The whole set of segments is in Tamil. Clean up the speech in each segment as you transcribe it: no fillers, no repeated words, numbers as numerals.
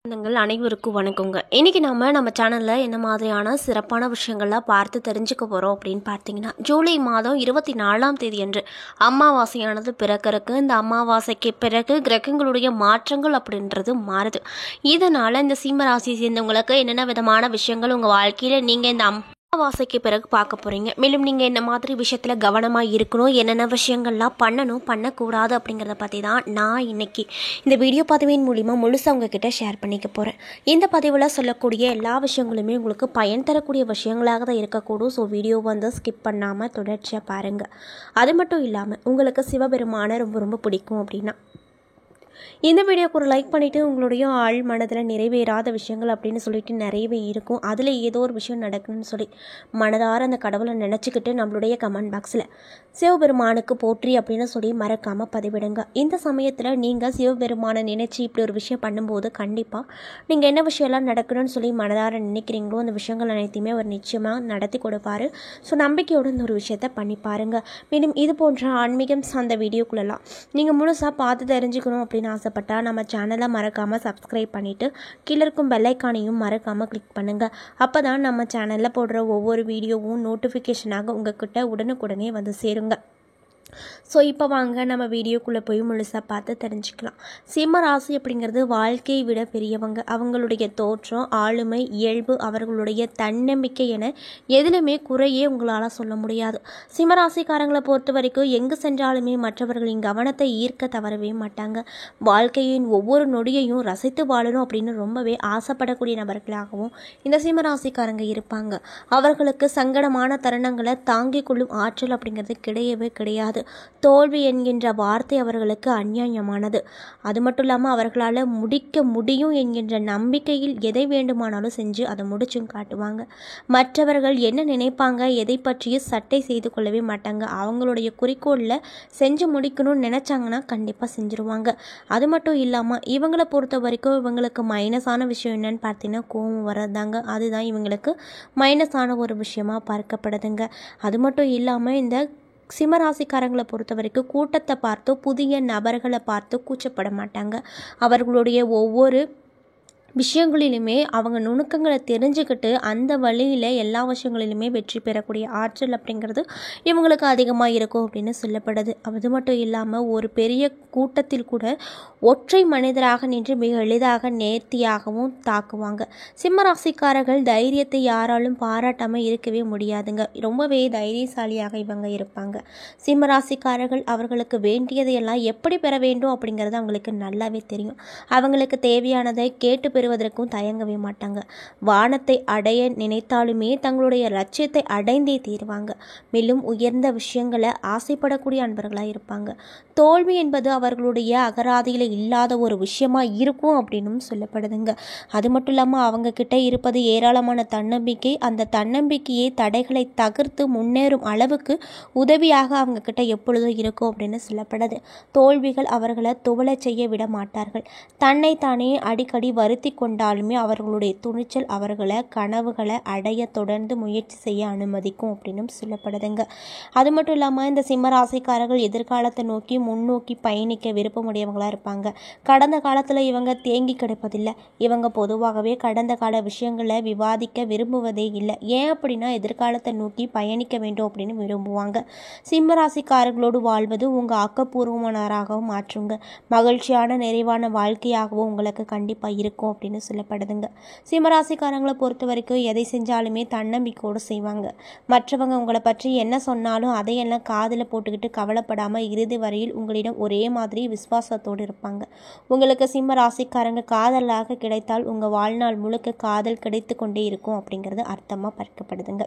சொந்தங்கள் அனைவருக்கும் வணக்கங்க. இன்றைக்கி நம்ம சேனலில் என்ன மாதிரியான சிறப்பான விஷயங்கள்லாம் பார்த்து தெரிஞ்சுக்க போகிறோம் அப்படின்னு பார்த்தீங்கன்னா, ஜூலை மாதம் 24ஆம் தேதி அன்று அமாவாசையானது பிறக்கறக்கு. இந்த அமாவாசைக்கு பிறகு கிரகங்களுடைய மாற்றங்கள் அப்படின்றது மாறுது. இதனால் இந்த சிம்ம ராசியை சேர்ந்தவங்களுக்கு என்னென்ன விதமான விஷயங்கள் உங்கள் வாழ்க்கையில் நீங்கள் இந்த அமாவாசைக்கு பிறகு பார்க்க போகிறீங்க. மேலும் நீங்கள் என்ன மாதிரி விஷயத்தில் கவனமாக இருக்கணும், என்னென்ன விஷயங்கள்லாம் பண்ணணும் பண்ணக்கூடாது அப்படிங்கிறத பற்றி தான் நான் இன்றைக்கி இந்த வீடியோ பதிவின் மூலிமா முழுசாக உங்ககிட்ட ஷேர் பண்ணிக்க போகிறேன். இந்த பதிவில் சொல்லக்கூடிய எல்லா விஷயங்களுமே உங்களுக்கு பயன் தரக்கூடிய விஷயங்களாக தான் இருக்கக்கூடும். ஸோ வீடியோ ஸ்கிப் பண்ணாமல் தொடர்ச்சியாக பாருங்கள். அது மட்டும் இல்லாமல் உங்களுக்கு சிவபெருமானை ரொம்ப ரொம்ப பிடிக்கும் அப்படின்னா இந்த வீடியோக்கு ஒரு லைக் பண்ணிவிட்டு உங்களுடைய ஆள் மனதில் நிறைவேறாத விஷயங்கள் அப்படின்னு சொல்லிட்டு நிறையவே இருக்கும். அதில் ஏதோ ஒரு விஷயம் நடக்கணும்னு சொல்லி மனதார அந்த கடவுளை நினச்சிக்கிட்டு நம்மளுடைய கமெண்ட் பாக்ஸில் சிவபெருமானுக்கு போற்றி அப்படின்னு சொல்லி மறக்காமல் பதிவிடுங்க. இந்த சமயத்தில் நீங்கள் சிவபெருமானை நினச்சி இப்படி ஒரு விஷயம் பண்ணும்போது கண்டிப்பாக நீங்கள் என்ன விஷயம்லாம் நடக்கணும்னு சொல்லி மனதார நினைக்கிறீங்களோ அந்த விஷயங்கள் அனைத்தையுமே அவர் நிச்சயமாக நடத்தி கொடுப்பாரு. ஸோ நம்பிக்கையோடு இந்த ஒரு விஷயத்தை பண்ணி பாருங்கள். மேலும் இது போன்ற ஆன்மீகம் சார்ந்த வீடியோக்குள்ளெல்லாம் நீங்கள் முழுசாக பார்த்து தெரிஞ்சுக்கணும் அப்படின்னு ஆசைப்பட்டால் நம்ம சேனலை மறக்காமல் சப்ஸ்கிரைப் பண்ணிவிட்டு கீழே இருக்கும் பெல்லைக்கானையும் மறக்காமல் கிளிக் பண்ணுங்கள். அப்போ தான் நம்ம சேனலில் போடுற ஒவ்வொரு வீடியோவும் நோட்டிஃபிகேஷனாக உங்கள்கிட்ட உடனுக்குடனே சேருங்க. ஸோ இப்போ வாங்க நம்ம வீடியோக்குள்ளே போய் முழுசாக பார்த்து தெரிஞ்சுக்கலாம். சிம்ம ராசி அப்படிங்கிறது வாழ்க்கையை விட பெரியவங்க. அவங்களுடைய தோற்றம், ஆளுமை, இயல்பு, அவர்களுடைய தன்னம்பிக்கை என எதிலுமே குறையே உங்களால் சொல்ல முடியாது. சிம்மராசிக்காரங்களை பொறுத்த வரைக்கும் எங்கு சென்றாலுமே மற்றவர்களின் கவனத்தை ஈர்க்க தவறவே மாட்டாங்க. வாழ்க்கையின் ஒவ்வொரு நொடியையும் ரசித்து வாழணும் அப்படின்னு ரொம்பவே ஆசைப்படக்கூடிய நபர்களாகவும் இந்த சிம்மராசிக்காரங்க இருப்பாங்க. அவர்களுக்கு சங்கடமான தருணங்களை தாங்கிக் கொள்ளும் ஆற்றல் அப்படிங்கிறது கிடையவே கிடையாது. தோல்வி என்கின்ற வார்த்தை அவர்களுக்கு அநியாயமானது. அது மட்டும் இல்லாமல் அவர்களால் முடிக்க முடியும் என்கின்ற நம்பிக்கையில் எதை வேண்டுமானாலும் செஞ்சு அதை முடிச்சும் காட்டுவாங்க. மற்றவர்கள் என்ன நினைப்பாங்க எதை பற்றியும் சட்டை செய்து கொள்ளவே மாட்டாங்க. அவங்களுடைய குறிக்கோளில் செஞ்சு முடிக்கணும்னு நினச்சாங்கன்னா கண்டிப்பாக செஞ்சுருவாங்க. அது மட்டும் இல்லாமல் இவங்களை பொறுத்த வரைக்கும் இவங்களுக்கு மைனஸான விஷயம் என்னன்னு பார்த்தீங்கன்னா கோபம் வர்றதாங்க. அதுதான் இவங்களுக்கு மைனஸான ஒரு விஷயமா பார்க்கப்படுதுங்க. அது மட்டும் இல்லாமல் இந்த சிம்மராசிக்காரங்களை பொறுத்த வரைக்கும் கூட்டத்தை பார்த்தோ புதிய நபர்களை பார்த்தோ கூச்சப்பட மாட்டாங்க. அவர்களுடைய ஒவ்வொரு விஷயங்களிலுமே அவங்க நுணுக்கங்களை தெரிஞ்சுக்கிட்டு அந்த வழியில் எல்லா விஷயங்களிலுமே வெற்றி பெறக்கூடிய ஆற்றல் அப்படிங்கிறது இவங்களுக்கு அதிகமாக இருக்கும் அப்படின்னு சொல்லப்படுது. அது மட்டும் இல்லாமல் ஒரு பெரிய கூட்டத்தில் கூட ஒற்றை மனிதராக நின்று மிக எளிதாக நேர்த்தியாகவும் தாக்குவாங்க. சிம்மராசிக்காரர்கள் தைரியத்தை யாராலும் பாராட்டாமல் இருக்கவே முடியாதுங்க. ரொம்பவே தைரியசாலியாக இவங்க இருப்பாங்க. சிம்மராசிக்காரர்கள் அவர்களுக்கு வேண்டியதையெல்லாம் எப்படி பெற வேண்டும் அப்படிங்கிறது அவங்களுக்கு நல்லாவே தெரியும். அவங்களுக்கு தேவையானதை கேட்டு பெறுவதற்கும் தயங்கவே மாட்டாங்க. வானத்தை அடைய நினைத்தாலுமே தங்களுடைய லட்சியத்தை அடைந்தே தீர்வாங்க. மேலும் உயர்ந்த விஷயங்களை ஆசைப்படக்கூடிய அன்பர்களாக இருப்பாங்க. தோல்வி என்பது அவர்களுடைய அகராதியில் இல்லாத ஒரு விஷயமா இருக்கும் அப்படின்னு சொல்லப்படுதுங்க. அது மட்டும் இல்லாமல் அவங்க கிட்ட இருப்பது ஏராளமான தன்னம்பிக்கை. அந்த தன்னம்பிக்கையை தடைகளை தகர்த்து முன்னேறும் அளவுக்கு உதவியாக அவங்க கிட்ட எப்பொழுதும் இருக்கும் அப்படின்னு சொல்லப்படுது. தோல்விகள் அவர்களை துவள செய்ய விட மாட்டார்கள். தன்னை தானே அடிக்கடி வருத்தி கொண்டாலுமே அவர்களுடைய துணிச்சல் அவர்களை கனவுகளை அடைய தொடர்ந்து முயற்சி செய்ய அனுமதிக்கும் அப்படின்னு சொல்லப்படுதுங்க. அது மட்டும் இல்லாமல் இந்த சிம்மராசிக்காரர்கள் எதிர்காலத்தை நோக்கி முன்னோக்கி பயணிக்க விருப்பமுடையவங்களாக இருப்பாங்க. கடந்த காலத்தில் இவங்க தேங்கி கிடைப்பதில்லை. இவங்க பொதுவாகவே கடந்த கால விஷயங்களை விவாதிக்க விரும்புவதே இல்லை. ஏன் அப்படின்னா எதிர்காலத்தை நோக்கி பயணிக்க வேண்டும் அப்படின்னு விரும்புவாங்க. சிம்மராசிக்காரர்களோடு வாழ்வது உங்கள் ஆக்கப்பூர்வமானவராகவும் மாற்றுங்க. மகிழ்ச்சியான நிறைவான வாழ்க்கையாகவும் உங்களுக்கு கண்டிப்பாக இருக்கும் அப்படின்னு சொல்லப்படுதுங்க. சிம்மராசிக்காரங்களை பொறுத்த வரைக்கும் எதை செஞ்சாலுமே தன்னம்பிக்கையோடு செய்வாங்க. மற்றவங்க உங்களை பற்றி என்ன சொன்னாலும் அதையெல்லாம் காதில் போட்டுக்கிட்டு கவலைப்படாமல் இறுதி வரையில் உங்களிடம் ஒரே மாதிரி விசுவாசத்தோடு இருப்பாங்க. உங்களுக்கு சிம்மராசிக்காரங்க காதலாக கிடைத்தால் உங்கள் வாழ்நாள் முழுக்க காதல் கிடைத்து கொண்டே இருக்கும் அப்படிங்கிறது அர்த்தமாக பார்க்கப்படுதுங்க.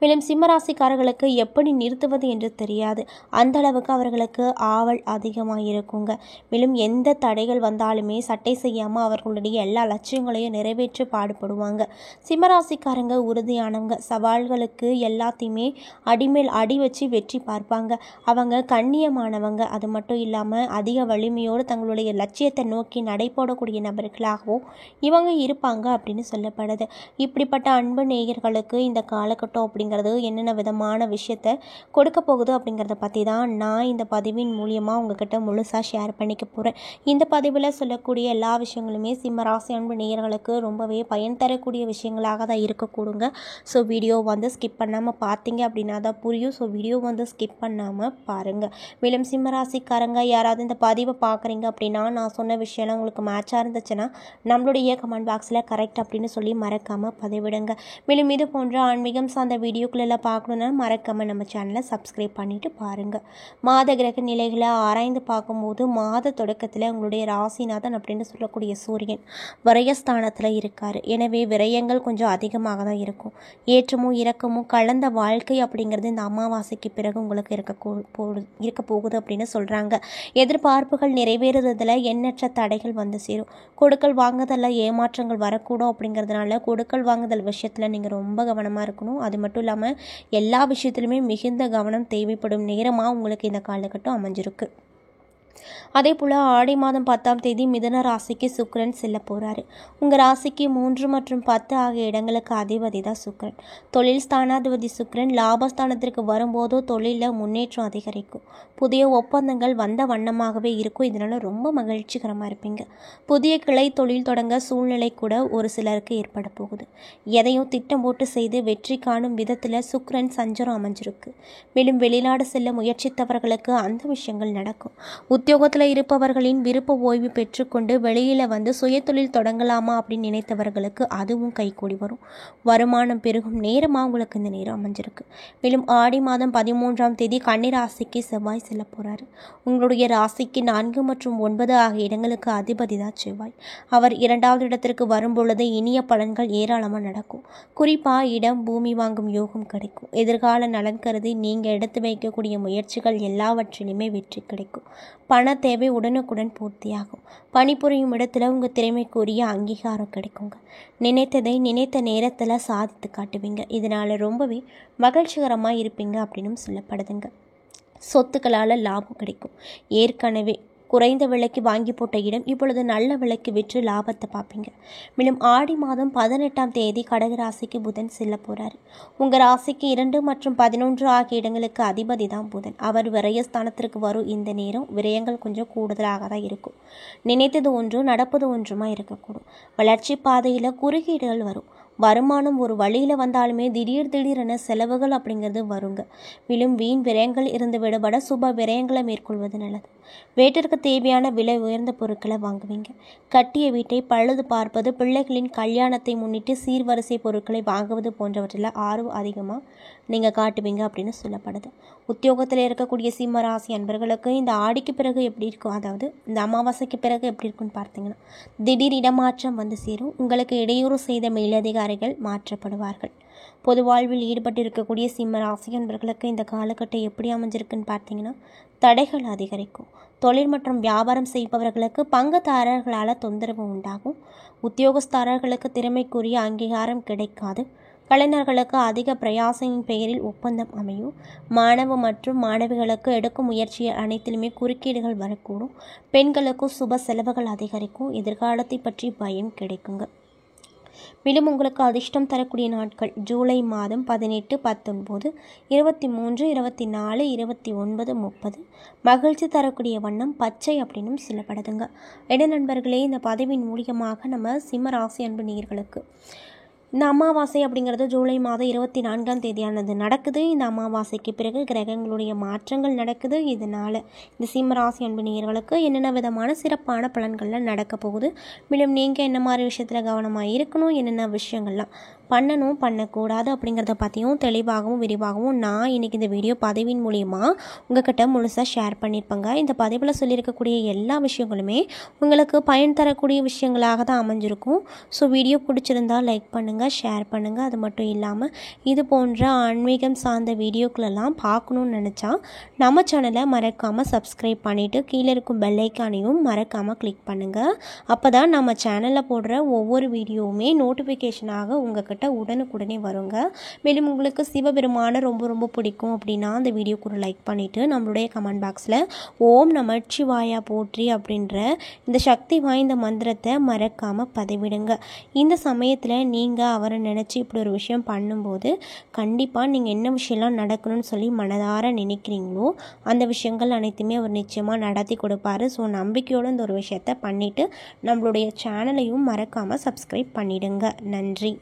மேலும் சிம்மராசிக்காரர்களுக்கு எப்படி நிறுத்துவது என்று தெரியாது. அந்த அளவுக்கு அவர்களுக்கு ஆவல் அதிகமாக இருக்குங்க. மேலும் எந்த தடைகள் வந்தாலுமே சட்டை செய்யாமல் அவர்களுடைய எல்லா லட்சியங்களையும் நிறைவேற்ற பாடுபடுவாங்க. சிம்மராசிக்காரங்க உறுதியானவங்க. சவால்களுக்கு எல்லாத்தையுமே அடிமேல் அடி வச்சு வெற்றி பார்ப்பாங்க. அவங்க கண்ணியமானவங்க. அது மட்டும் இல்லாமல் அதிக வலிமையோடு தங்களுடைய லட்சியத்தை நோக்கி நடைபோடக்கூடிய நபர்களாகவும் இவங்க இருப்பாங்க அப்படின்னு சொல்லப்படுது. இப்படிப்பட்ட அன்பு நேயர்களுக்கு இந்த காலகட்டம் காலகட்டம் அப்படிங்கிறது என்னென்ன விதமான விஷயத்தை கொடுக்க போகுது அப்படிங்கிறத பற்றி தான் நான் இந்த பதிவின் மூலியமாக உங்ககிட்ட முழுசாக ஷேர் பண்ணிக்க போகிறேன். இந்த பதிவில் சொல்லக்கூடிய எல்லா விஷயங்களுமே சிம்ம ராசி அன்பு நேயர்களுக்கு ரொம்பவே பயன் தரக்கூடிய விஷயங்களாக தான் இருக்கக்கூடுங்க. ஸோ வீடியோ ஸ்கிப் பண்ணாமல் பார்த்தீங்க அப்படின்னா தான் புரியும். ஸோ வீடியோ ஸ்கிப் பண்ணாமல் பாருங்கள். மேலும் சிம்ம ராசிக்காரங்க யாராவது இந்த பதிவை பார்க்குறீங்க அப்படின்னா நான் சொன்ன விஷயம்லாம் உங்களுக்கு மேட்சாக இருந்துச்சுன்னா நம்மளுடைய கமெண்ட் பாக்ஸில் கரெக்ட் அப்படின்னு சொல்லி மறக்காமல் பதிவிடுங்க. மேலும் இது போன்ற ஆன்மீகம் சார்ந்த வீடியோக்களெல்லாம் பார்க்கணுன்னா மறக்காமல் நம்ம சேனலை சப்ஸ்கிரைப் பண்ணிவிட்டு பாருங்கள். மாத கிரக நிலைகளை ஆராய்ந்து பார்க்கும்போது மாத தொடக்கத்தில் உங்களுடைய ராசிநாதன் அப்படின்னு சொல்லக்கூடிய சூரியன் விரயஸ்தானத்தில் இருக்கார். எனவே விரயங்கள் கொஞ்சம் அதிகமாக தான் இருக்கும். ஏற்றமும் இறக்கமும் கலந்த வாழ்க்கை அப்படிங்கிறது இந்த அமாவாசைக்கு பிறகு உங்களுக்கு இருக்க போகுது அப்படின்னு சொல்கிறாங்க. எதிர்பார்ப்புகள் நிறைவேறுறதில் எண்ணற்ற தடைகள் சேரும். கொடுக்கல் வாங்குதலில் ஏமாற்றங்கள் வரக்கூடும். அப்படிங்கிறதுனால கொடுக்கல் வாங்குதல் விஷயத்தில் நீங்கள் ரொம்ப கவனமாக இருக்கணும். அது மட்டும் இல்லாமல் எல்லா விஷயத்துலையுமே மிகுந்த கவனம் தேவைப்படும் நேரமாக உங்களுக்கு இந்த காலகட்டம் அமைஞ்சிருக்கு. அதே போல் ஆடி மாதம் 10ஆம் தேதி மிதுன ராசிக்கு சுக்கிரன் செல்ல போகிறாரு. உங்கள் ராசிக்கு 3 மற்றும் 10 ஆகிய இடங்களுக்கு அதிபதி தான் சுக்கிரன். தொழில் ஸ்தானாதிபதி சுக்கிரன் லாபஸ்தானத்திற்கு வரும்போதோ தொழிலில் முன்னேற்றம் அதிகரிக்கும். புதிய ஒப்பந்தங்கள் வந்த வண்ணமாகவே இருக்கும். இதனால் ரொம்ப மகிழ்ச்சிகரமாக இருப்பீங்க. புதிய கிளை தொழில் தொடங்க சூழ்நிலை கூட ஒரு சிலருக்கு ஏற்பட போகுது. எதையும் திட்டம் போட்டு செய்து வெற்றி காணும் விதத்தில் சுக்கிரன் சஞ்சரம் அமைஞ்சிருக்கு. மேலும் வெளிநாடு செல்ல முயற்சித்தவர்களுக்கு அந்த விஷயங்கள் நடக்கும். உத்தியோகத்தில் இருப்பவர்களின் விருப்ப ஓய்வு பெற்றுக்கொண்டு வெளியில் சுயதொழில் தொடங்கலாமா அப்படின்னு நினைத்தவர்களுக்கு அதுவும் கைகூடி வரும். வருமானம் பெருகும் நேரமாக உங்களுக்கு இந்த நேரம் அமைஞ்சிருக்கு. மேலும் ஆடி மாதம் 13ஆம் தேதி கன்னி ராசிக்கு செவ்வாய் செல்ல போகிறாரு. உங்களுடைய ராசிக்கு 4 மற்றும் 9 ஆகிய இடங்களுக்கு அதிபதி தான் செவ்வாய். அவர் 2வது இடத்திற்கு வரும்பொழுது இனிய பலன்கள் ஏராளமாக நடக்கும். குறிப்பாக இடம் பூமி வாங்கும் யோகம் கிடைக்கும். எதிர்கால நலன் கருதி நீங்கள் எடுத்து வைக்கக்கூடிய முயற்சிகள் எல்லாவற்றிலுமே வெற்றி கிடைக்கும். பண தேவை உடனுக்குடன் பூர்த்தியாகும். பணிபுரியும் இடத்துல உங்கள் திறமைக்குரிய அங்கீகாரம் கிடைக்குங்க. நினைத்ததை நினைத்த நேரத்தில் சாதித்து காட்டுவீங்க. இதனால் ரொம்பவே மகிழ்ச்சிகரமாக இருப்பீங்க அப்படின்னு சொல்லப்படுதுங்க. சொத்துக்களால் லாபம் கிடைக்கும். ஏற்கனவே குறைந்த விலைக்கு வாங்கி போட்ட இடம் இப்பொழுது நல்ல விலைக்கு விற்று லாபத்தை பார்ப்பீங்க. மேலும் ஆடி மாதம் 18ஆம் தேதி கடக ராசிக்கு புதன் செல்ல போகிறாரு. உங்கள் ராசிக்கு 2 மற்றும் 11 ஆகிய இடங்களுக்கு அதிபதி தான் புதன். அவர் விரயஸ்தானத்திற்கு வரும் இந்த நேரம் விரயங்கள் கொஞ்சம் கூடுதலாக தான் இருக்கும். நினைத்தது ஒன்று நடப்பது ஒன்றுமா இருக்கக்கூடும். வளர்ச்சி பாதையில் குறுக்கீடுகள் வரும். வருமானம் ஒரு வழியில் வந்தாலுமே திடீரென செலவுகள் அப்படிங்கிறது வருங்க. மேலும் வீண் விரயங்கள் இருந்து விடுபட சுப விரயங்களை மேற்கொள்வது நல்லது. வீட்டிற்கு தேவையான விலை உயர்ந்த பொருட்களை வாங்குவீங்க. கட்டிய வீட்டை பழுது பார்ப்பது, பிள்ளைகளின் கல்யாணத்தை முன்னிட்டு சீர்வரிசை பொருட்களை வாங்குவது போன்றவற்றில் ஆர்வம் அதிகமாக நீங்கள் காட்டுவீங்க அப்படின்னு சொல்லப்படுது. உத்தியோகத்தில் இருக்கக்கூடிய சிம்ம ராசி அன்பர்களுக்கு இந்த ஆடிக்கு பிறகு எப்படி இருக்கும், அதாவது இந்த அமாவாசைக்கு பிறகு எப்படி இருக்குன்னு பார்த்தீங்கன்னா திடீர் இடமாற்றம் சேரும். உங்களுக்கு இடையூறு செய்த மேலதிகாரிகள் மாற்றப்படுவார்கள். பொது வாழ்வில் ஈடுபட்டு இருக்கக்கூடிய சிம்ம ராசி அன்பர்களுக்கு இந்த காலகட்டம் எப்படி அமைஞ்சிருக்குன்னு பார்த்தீங்கன்னா தடைகள் அதிகரிக்கும். தொழில் மற்றும் வியாபாரம் செய்பவர்களுக்கு பங்குதாரர்களால் தொந்தரவு உண்டாகும். உத்தியோகஸ்தாரர்களுக்கு திறமைக்குரிய அங்கீகாரம் கிடைக்காது. கலைஞர்களுக்கு அதிக பிரயாசையின் பெயரில் ஒப்பந்தம் அமையும். மாணவ மற்றும் மாணவிகளுக்கு எடுக்கும் முயற்சி அனைத்திலுமே குறுக்கீடுகள் வரக்கூடும். பெண்களுக்கு சுப செலவுகள் அதிகரிக்கும். எதிர்காலத்தை பற்றி பயம் கிடைக்குங்க. மேலும் உங்களுக்கு அதிர்ஷ்டம் தரக்கூடிய நாட்கள் ஜூலை மாதம் 18, 19, 23, 24, 29, 30. மகிழ்ச்சி தரக்கூடிய வண்ணம் பச்சை அப்படின்னு சொல்லப்படுதுங்க. நண்பர்களே, இந்த பதிவின் மூலியமாக நம்ம சிம்ம ராசி அன்பு நேயர்களுக்கு இந்த அமாவாசை அப்படிங்கிறது ஜூலை மாதம் 24ஆம் தேதியானது நடக்குது. இந்த அமாவாசைக்கு பிறகு கிரகங்களுடைய மாற்றங்கள் நடக்குது. இதனால் இந்த சிம்ம ராசி அன்பு நேயர்களுக்கு என்னென்ன விதமான சிறப்பான பலன்கள்லாம் நடக்க போகுது, மேலும் நீங்கள் என்ன மாதிரி விஷயத்தில் கவனமாக இருக்கணும், என்னென்ன விஷயங்கள்லாம் பண்ணணும் பண்ணக்கூடாது அப்படிங்கிறத பற்றியும் தெளிவாகவும் விரிவாகவும் நான் இன்றைக்கி இந்த வீடியோ பதிவின் மூலியமாக உங்கள்கிட்ட முழுசாக ஷேர் பண்ணியிருப்பேங்க. இந்த பதிவில் சொல்லியிருக்கக்கூடிய எல்லா விஷயங்களுமே உங்களுக்கு பயன் தரக்கூடிய விஷயங்களாக தான் அமைஞ்சிருக்கும். ஸோ வீடியோ பிடிச்சிருந்தால் லைக் பண்ணுங்கள், ஷேர் பண்ணுங்கள். அது மட்டும் இல்லாமல் இது போன்ற ஆன்மீகம் சார்ந்த வீடியோக்களெல்லாம் பார்க்கணுன்னு நினச்சா நம்ம சேனலை மறக்காமல் சப்ஸ்கிரைப் பண்ணிவிட்டு கீழே இருக்கும் பெல் ஐக்கானையும் மறக்காமல் கிளிக் பண்ணுங்கள். அப்போ தான் நம்ம சேனலில் போடுற ஒவ்வொரு வீடியோவுமே நோட்டிஃபிகேஷனாக உங்கள்கிட்ட பாட்ட உடனுக்குடனே வருங்க. மேலும் உங்களுக்கு சிவபெருமான ரொம்ப ரொம்ப பிடிக்கும் அப்படின்னா அந்த வீடியோக்கு ஒரு லைக் பண்ணிவிட்டு நம்மளுடைய கமெண்ட் பாக்ஸில் ஓம் நமச்சிவாயா போற்றி அப்படின்ற இந்த சக்தி வாய்ந்த மந்திரத்தை மறக்காமல் பதிவிடுங்க. இந்த சமயத்தில் நீங்கள் அவரை நினச்சி இப்படி ஒரு விஷயம் பண்ணும்போது கண்டிப்பாக நீங்கள் என்ன விஷயம்லாம் நடக்கணும்னு சொல்லி மனதார நினைக்கிறீங்களோ அந்த விஷயங்கள் அனைத்துமே அவர் நிச்சயமாக நடத்தி கொடுப்பாரு. ஸோ நம்பிக்கையோடு இந்த ஒரு விஷயத்தை பண்ணிவிட்டு நம்மளுடைய சேனலையும் மறக்காமல் சப்ஸ்கிரைப் பண்ணிடுங்க. நன்றி.